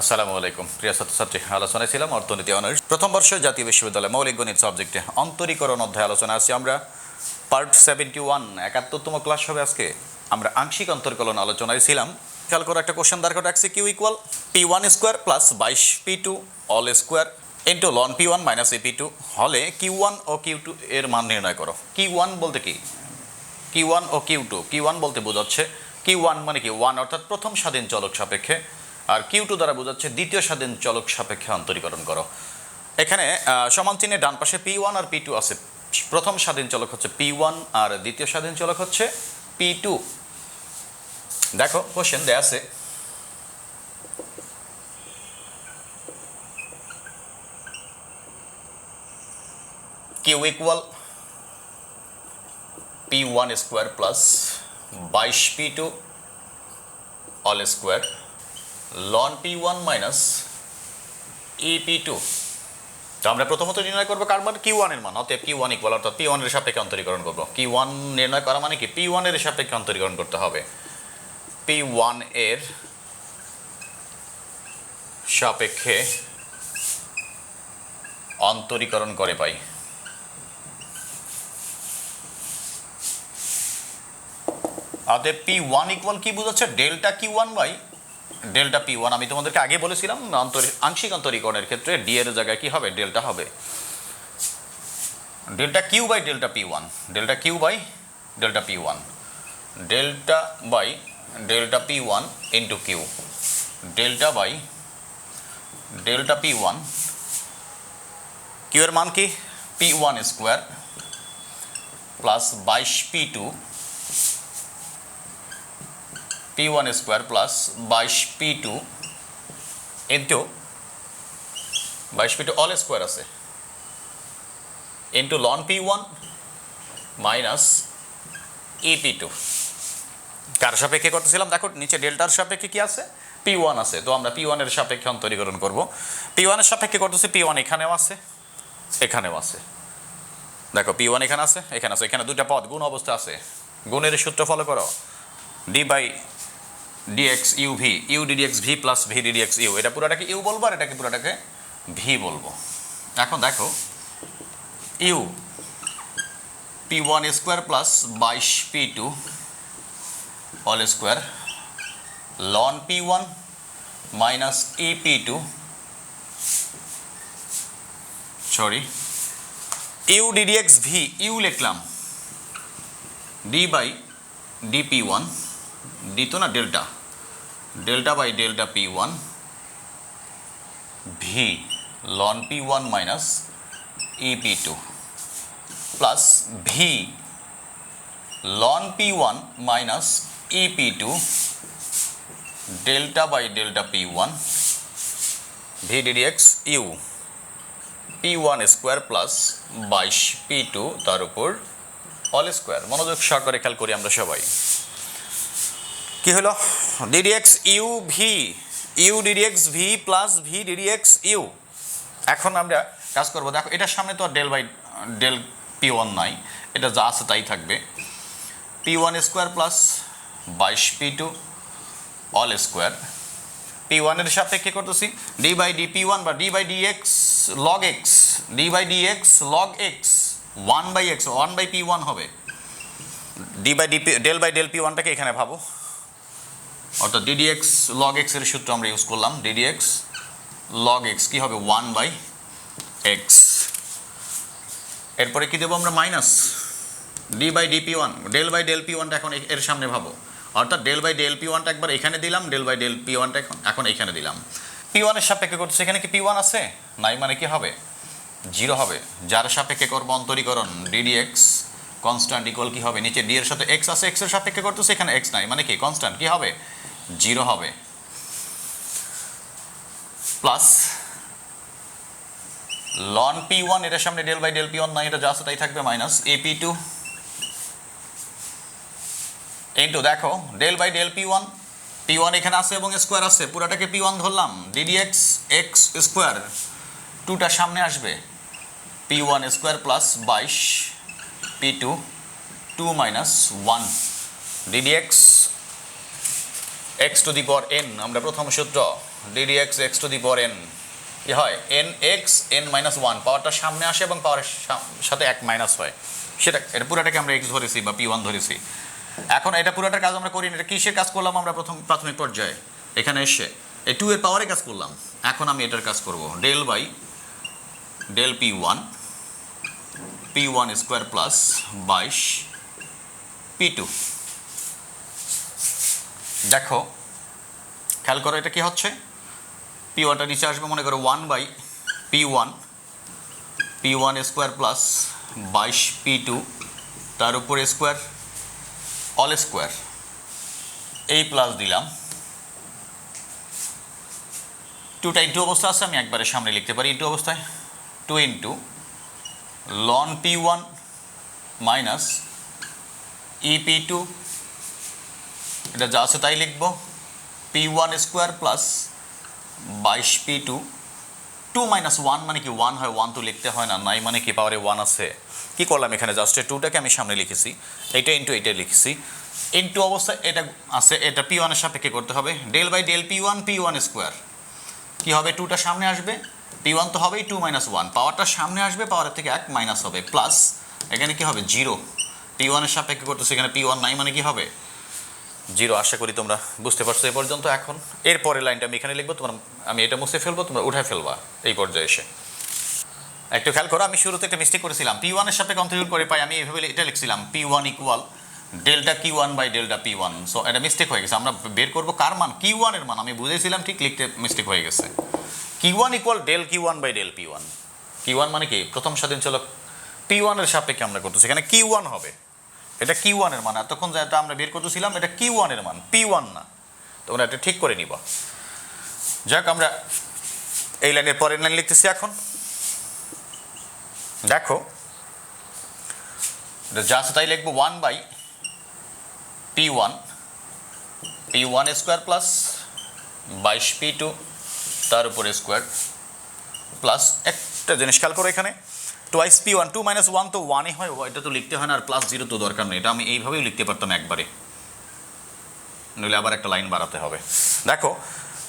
আসসালামু আলাইকুম প্রিয় ছাত্রছাত্রী, আলোচনায় ছিলাম অর্থনীতি অনার্স প্রথম বর্ষ জাতীয় বিশ্ববিদ্যালয় মৌলিক গণিত সাবজেক্টে অন্তরীকরণ অধ্যায় আলোচনা আছি আমরা। পার্ট 71 71তম ক্লাস হবে আজকে। আমরা আংশিক অন্তরকলন আলোচনায় ছিলাম। খেয়াল করে একটা কোশ্চেন দাঁড় করে রাখছি, Q equal P1 square plus 22P2 all square into ln P1 minus AP2 হলে Q1 ও Q2 এর মান নির্ণয় করো। Q1 বলতে কি? Q1 ও Q2, Q1 বলতে বোঝাচ্ছে Q1 মানে কি 1 অর্থাৎ প্রথম স্বাধীন চলক সাপেক্ষে, আর Q2 দ্বারা বোঝাচ্ছে দ্বিতীয় স্বাধীন চলক সাপেক্ষে অন্তরীকরণ করো। এখানে সমান চিহ্নের ডান পাশে P1 আর P2 আছে। প্রথম স্বাধীন চলক হচ্ছে P1 আর দ্বিতীয় স্বাধীন চলক হচ্ছে P2। দেখো কোশ্চেন দেয়া আছে, Q equal P1 square plus 22P2 all square ln P1 minus EP2। তো আমরা প্রথমত নির্ণয় করবো কার মান? Q1 এর মান। অতএব Q1 ইকুয়াল অর্থাৎ P1 এর সাপেক্ষে অন্তরীকরণ করবো। Q1 নির্ণয় করা মানে কি? P1 এর সাপেক্ষে অন্তরীকরণ করতে হবে। P1 এর সাপেক্ষে অন্তরীকরণ করে পাই। অতএব P1 ইকুয়াল কি বোঝাচ্ছে? Delta Q1 by delta P1। আমি তোমাদেরকে আগে বলেছিলাম আংশিক অন্তরীকরণের ক্ষেত্রে ডি এর জায়গায় কি হবে? ডেল্টা হবে। Delta Q by delta P1, delta Q by delta P1, delta by delta P1 into Q, delta by delta P1। Q এর মান কি? P1 square plus 22P2, P1 square plus 22P2 into 22P2 all square আছে into ln P1 minus EP2। কার সাপেক্ষে করতেছিলাম? দেখো নিচে ডেল্টার সাপেক্ষে কি আছে? P1 আছে। তো আমরা P1 এর সাপেক্ষে অন্তরীকরণ করব। P1 এর সাপেক্ষে করতেছি, P1 এখানেও আছে এখানেও আছে। দেখো P1 এখানে আছে এখানে আছে, এখানে দুইটা পদ গুণ অবস্থা আছে। গুণের সূত্র ফলো করো, D by dx u v u ddx v plus v ddx u। এটা পুরোটাকে ইউ বলবো আর এটাকে পুরোটাকে ভি বলবো। এখন দেখো U P1 square plus 22P2 all square ln P1 minus EP2, sorry U ddx v, U লিখলাম D by dP1, D তো না delta, delta by delta P1 V ln P1 minus EP2 plus V ln P1 minus EP2 delta by delta P1 V ddx U P1 square plus 22P2 তার উপর all square. মনোযোগ সহকারে খেয়াল করি আমরা সবাই। কি হলো? ddx U V, U ddx V plus V ddx U. এখন আমরা কাজ করবো, দেখো এটার সামনে তো আর ডেল বাই ডেল P1 নাই, এটা যা আছে তাই থাকবে। P1 square plus 22P2 all square P1 এর সাপেক্ষে করতেছি ডি বাই ডি P1 বা D by dx log x, D by dx log x 1 by x 1 by P1 হবে। D by D del by del P1টাকে এখানে ভাবো, অর্থাৎ ddx log x এর সূত্র আমরা ইউজ করলাম। ddx log x কি হবে? 1 বাই x। এরপরে কি দেবো আমরা? Minus D by D P1, del by del P1টা এখন এর সামনে ভাবো, অর্থাৎ ডেল বাই ডেল P1টা একবার এখানে দিলাম, ডেল বাই ডেল P1টা এখন এখানে দিলাম। P1 এর সাপেক্ষে করতেছে, এখানে কি P1 আছে? নাই, মানে কি হবে? 0 হবে। যার সাপেক্ষে করবো অন্তরীকরণ ddx কনস্ট্যান্ট ইকুয়াল কি হবে? নিচে ডি এর সাথে x আছে, x এর সাপেক্ষে করতেছে, এখানে x নাই, মানে কি কনস্ট্যান্ট, কি হবে? 0 হবে। প্লাস লন P1, এটার সামনে ডেল বাই ডেল P1 নাই, এটা যা আছে তাই থাকবে, মাইনাস AP2 ইন্টু দেখো del by del P1, P1 এখানে আছে এবং স্কোয়ার আছে, পুরাটাকে P1 ধরলাম। ddx x স্কোয়ার 2টা সামনে আসবে, P1 square plus 22P2 2 minus 1 ddx x to the power N, আমরা প্রথম সূত্র ddx x to the power N কি হয়, N x N minus one, পাওয়ারটা সামনে আসে এবং পাওয়ারের সাথে এক মাইনাস হয়, সেটা এটা পুরোটাকে আমরা এক্স ধরেছি বা পি ওয়ান ধরেছি। এখন এটা পুরোটার কাজ আমরা করি না, এটা কিসের কাজ করলাম আমরা প্রাথমিক পর্যায়ে, এখানে এসে এই টু এর পাওয়ারে কাজ করলাম। এখন আমি এটার কাজ করব, del by del P one square plus 22 P2। দেখো খেয়াল করো এটা কি হচ্ছে, পি ওয়ানটা নিচে আসবে, মনে করো 1/P1 স্কোয়ার প্লাস 22 P2 তার উপর স্কোয়ার অল স্কোয়ার, এই প্লাস দিলাম, টুটা ইন্টু অবস্থা আছে, আমি একবারে সামনে লিখতে পারি ইন্টু অবস্থায়, 2 into ln P1 minus EP2, এটা যা আছে তাই লিখবো, P1 square plus 22 P2, 2 minus 1 মানে কি 1 হয়, 1 তো লিখতে হয় না, নাই মানে কি পাওয়ারে 1 আছে, কি করলাম এখানে জাস্ট এই 2টাকে আমি সামনে লিখেছি, এইটা ইন্টু এইটা লিখেছি, ইন্টু অবস্থায় এটা আছে, এটা P1 এর সাপেক্ষে করতে হবে, del by del P1 square, কি হবে 2টা সামনে আসবে, P1 তো হবেই 2 মাইনাস 1, পাওয়ারটা সামনে আসবে, পাওয়ারের থেকে 1 মাইনাস হবে, প্লাস এখানে কি হবে 0, P1 এর সাপেক্ষে করতেছে, এখানে P1 নাই মানে কি হবে 0। আশা করি তোমরা বুঝতে পারছো এ পর্যন্ত। এখন এরপরের লাইনটা আমি এখানে লিখবো, তোমরা আমি এটা মুছে ফেলবো, তোমরা উঠে ফেলবা এই পর্যায়ে এসে। একটু খেয়াল করো, আমি শুরুতে একটা মিস্টেক করেছিলাম, P1 এর সাথে কন্ট্রিবিউট করে পাই, আমি এইভাবে এটা লিখছিলাম P1 equal delta Q1 by delta P1, so এটা মিস্টেক হয়ে গেছে, আমরা বের করবো কার মান, Q1 এর মান, আমি বুঝেছিলাম ঠিক, লিখতে মিস্টেক হয়ে গেছে, Q1 equal del Q1 by del P1, Q1 মানে কি প্রথম স্বাধীন চলক P1 এর সাপেক্ষে আমরা করতেছি, এখানে Q1 হবে, এটা Q1 এর মান, এতক্ষণ যেটা আমরা বের করতেছিলাম এটা Q1 এর মান, P1 না, তোমরা এটা ঠিক করে নিবা। যাক, আমরা এই লাইনের পরের লাইন লিখতেছি এখন, দেখো এটা যা আছে তাই লিখবো, 1/P1 স্কোয়ার প্লাস 22 P2 তার উপরে স্কোয়ার প্লাস, একটা জিনিস খেয়াল করো এখানে টোয়াইস P1, 2 মাইনাস 1 তো 1ই হয়, এটা তো লিখতে হয় না, আর প্লাস 0 তো দরকার নেই, এটা আমি এইভাবেই লিখতে পারতাম একবারে, নইলে আবার একটা লাইন বাড়াতে হবে। দেখো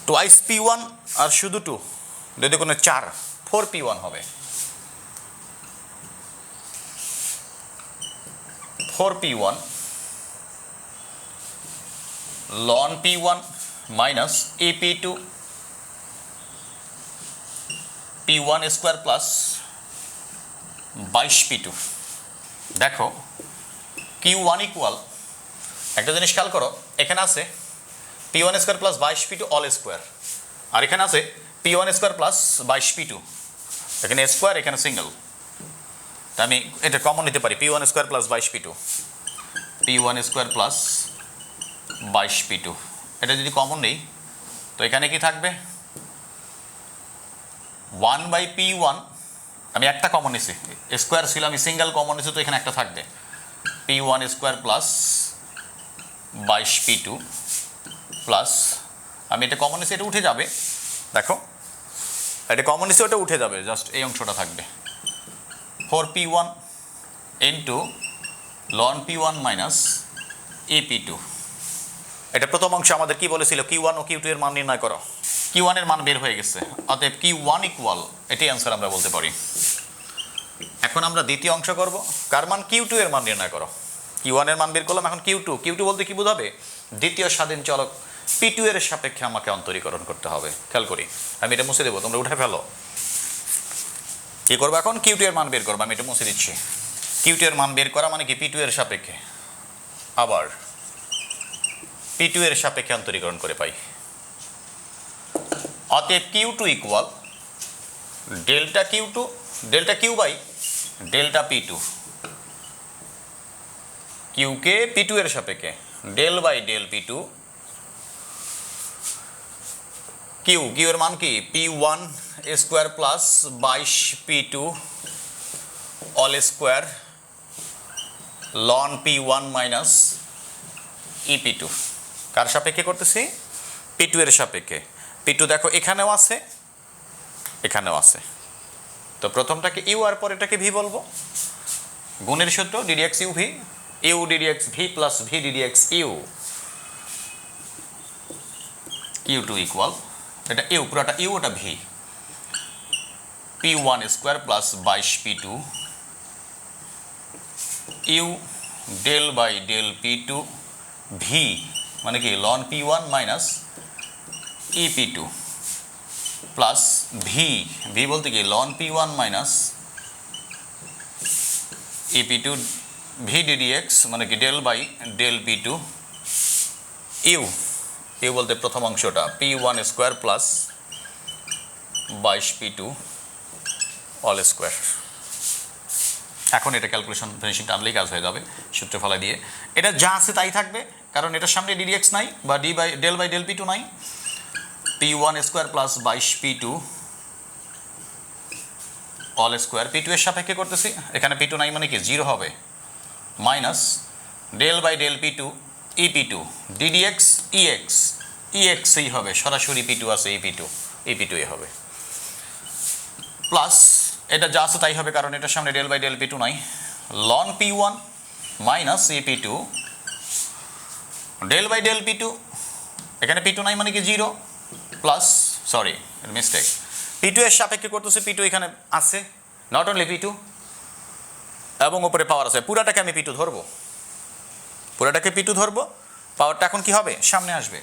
টোয়াইস P1 আর শুধু 2, যদি কোনো 4 P1 হবে, 4P1 ln P1 minus EP2 P1 square plus 22 P2। দেখো Q1 ইকুয়াল, একটা জিনিস খেয়াল করো, এখানে আছে P1 square plus 22 P2 all square, আর এখানে আছে P1 স্কোয়ার প্লাস 22 P2, এখানে স্কোয়ার এখানে সিঙ্গেল, তা আমি এটা কমন নিতে পারি, P1 square plus 22 P2, P1 square plus 22 P2, এটা যদি কমন নেই তো এখানে কি থাকবে 1/P1, আমি একটা কমন নিছি, স্কোয়ার ছিল, আমি সিঙ্গেল কমন নিছি, তো এখানে একটা থাকবে P1 square plus 22 P2 plus, আমি এটা কমন নিছি, এটা উঠে যাবে, দেখো এটা কমন নিছি, ওটা উঠে যাবে, জাস্ট এই অংশটা থাকবে 4P1 into ln P1 minus EP2। এটা প্রথম অংশ আমাদের কি বলেছিল, Q1 ও Q2 এর মান নির্ণয় করো, Q1 এর মান বের হয়ে গেছে, অতএব Q1 ইকুয়াল, এটাই অ্যান্সার আমরা বলতে পারি। এখন আমরা দ্বিতীয় অংশ করব, কার মান, Q2 এর মান নির্ণয় করো, Q1 এর মান বের করলাম, এখন Q2 বলতে কি বোঝাবে, দ্বিতীয় স্বাধীন চলক P2 এর সাপেক্ষে আমাকে অন্তরীকরণ করতে হবে। খেয়াল করি, আমি এটা মুছে দেবো, তোমরা উঠে ফেলো, কি করবো এখন, Q2 এর মান বের করবো, আমি এটা মুছে দিচ্ছি, Q2 এর মান বের করা মানে কি, P2 এর সাপেক্ষে আবার P2 এর সাপেক্ষে অন্তরীকরণ করে পাই, অতএব Q2 equal delta Q by delta P2, Q কে P2 এর সাপেক্ষে del by del P2, Q এর মান কি P1 square plus 22 P2 all square ln P1 minus EP2, কার সাপেক্ষে করতেছি, P2 এর সাপেক্ষে, P2 দেখো এখানেও আছে এখানেও আছে, তো প্রথমটাকে ইউ আর পরেরটাকে ভি বলবো, গুণের সূত্র DDX U DDX V plus V DDX U, Q two equal, এটা ইউ, পুরোটা ইউ, ওটা V, P1 square plus 22 P2 U del by del P2 V মানে কি লন P1 মাইনাস ই P2 প্লাস ভি, ভি বলতে কি ln P1 minus ই P2 V ddx মানে কি del by del P2 U, U বলতে প্রথম অংশটা P1 square plus 22 P2 all square. এখন এটা ক্যালকুলেশন ফিনিশিং টানলেই কাজ হয়ে যাবে সূত্রে ফলা দিয়ে। এটা যা আছে তাই থাকবে, কারণ এটার সামনে ডিডিএক্স নাই বা ডি বাই ডেল P2 নাই। P1 square plus 22 P2 all square, P2 এর সাপেক্ষে করতেছি, এখানে P2 নাই মানে কি জিরো হবে, minus del by del P2 e P2 d d x e x, ইএক্সই হবে, সরাসরি P2 আছে ই P2 এ হবে, প্লাস এটা যা আছে তাই হবে কারণ এটার সামনে ডেল বাই ডেল P2 নাই, ln P1 minus E P2 del by del P2, এখানে P2 নাই মানে কি zero, plus sorry mistake, P2 এর সাপেক্ষে করতেছে, P2 এখানে আছে, নট অনলি P2 এবং উপরে পাওয়ার আছে, পুরাটাকে আমি P2 ধরবো, পুরাটাকে P2 ধরবো, পাওয়ারটা এখন কি হবে সামনে আসবে,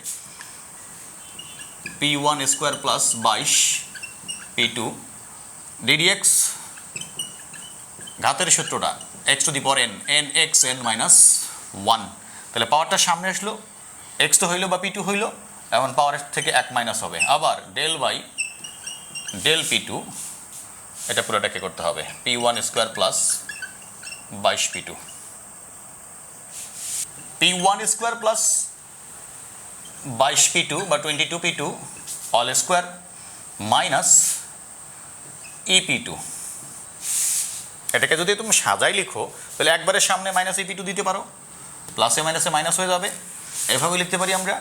P1 square plus 22 P2 ddx ঘাতের সূত্রটা x to the power n, n x n minus 1, তাহলে পাওয়ারটা সামনে আসলো, x তো হইলো বা P2 হইলো, এখন পাওয়ারের থেকে 1 মাইনাস হবে, আবার ডেল বাই ডেল P2, এটা পুরোটাকে করতে হবে P1 square plus 22 P2, P1 square plus 22 P2 বা 22 P2 all square minus E P2, এটাকে যদি তুমি সাজাই লিখো তাহলে একবারে সামনে মাইনাস ই P2 দিতে পারো, প্লাসে মাইনাসে মাইনাস হয়ে যাবে, এভাবে লিখতে পারি আমরা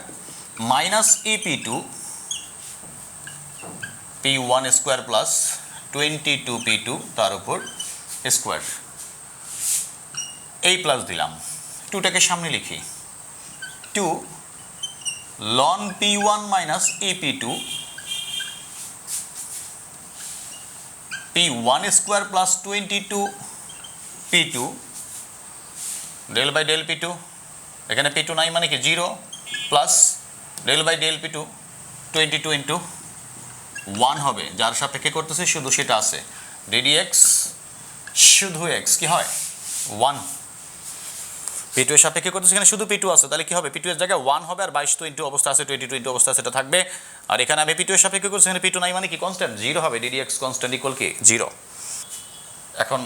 minus E P2 P1 square plus 22 P2 তার উপর স্কোয়ার, এই প্লাস দিলাম, টুটাকে সামনে লিখি, 2 ln P1 minus E P2 P1 square plus 22 P2 del by del P2, এখানে P2 নাই মানে কি zero, plus del by del P2 22 into 1 হবে, যার সাপেক্ষে করতেছে শুধু সেটা আছে, ডিডিএক্স শুধু এক্স কি হয় 1, P2 এর সাপেক্ষে করতেছে এখানে শুধু P2 আছে, তাহলে কি হবে P2 এর জায়গায় 1 হবে, আর 22 তো ইন্টু অবস্থা আছে 22 ইন্টু অবস্থা আছে, এটা থাকবে, আর এখানে আমি P2 এর সাপেক্ষে করছি, এখানে P2 নাই মানে কি কনস্ট্যান্ট জিরো হবে, ডিডিএক্স কনস্ট্যান্ট ইকুয়াল কি জিরো। এখন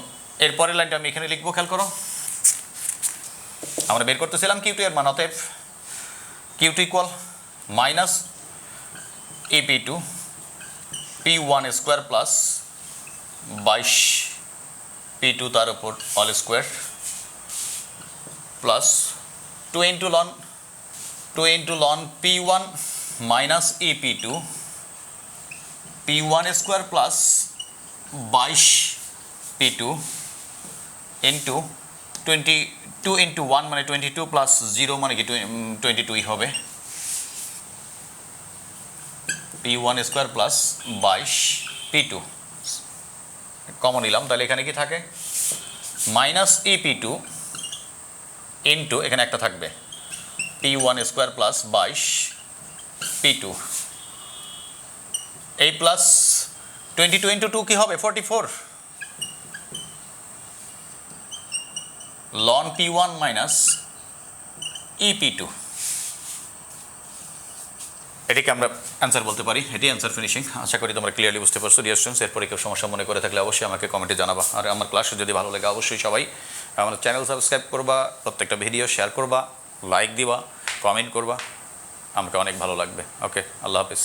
এর পরের লাইনটা আমি এখানে লিখবো, খেয়াল করো, আমরা বের করতেছিলাম Q2 এর মান, অতএব Q2 ইকুয়াল মাইনাস ই P2 P1 square plus 22 P2 তার উপর all square plus 2 into ln P1 minus ই P2 P1 square plus 22 P2 into 22 into 1 মানে 22 প্লাস 0 মানে কি 22 হবে, P1 square plus 22 P2 common নিলাম, তাহলে এখানে কি থাকে মাইনাস ই P2 ইন্টু এখানে একটা থাকবে P1 স্কোয়ার প্লাস 22 P2, এই প্লাস 22 ইন্টু 2 কি হবে 44 লন P1 মাইনাস ই P2, এটিকে আমরা অ্যান্সার বলতে পারি, এটি অ্যান্সার ফিনিশিং। আশা করি তোমরা ক্লিয়ারলি বুঝতে পারছো ডিয়ার স্টুডেন্টস। এরপরে কেউ সমস্যা মনে করে থাকলে অবশ্যই আমাকে কমেন্টে জানাবা, আর আমার ক্লাস যদি ভালো লাগে অবশ্যই সবাই আমার চ্যানেল সাবস্ক্রাইব করবা, প্রত্যেকটা ভিডিও শেয়ার করবা, লাইক দিবা, কমেন্ট করবা, আমাকে অনেক ভালো লাগবে। ওকে, আল্লাহ হাফিজ।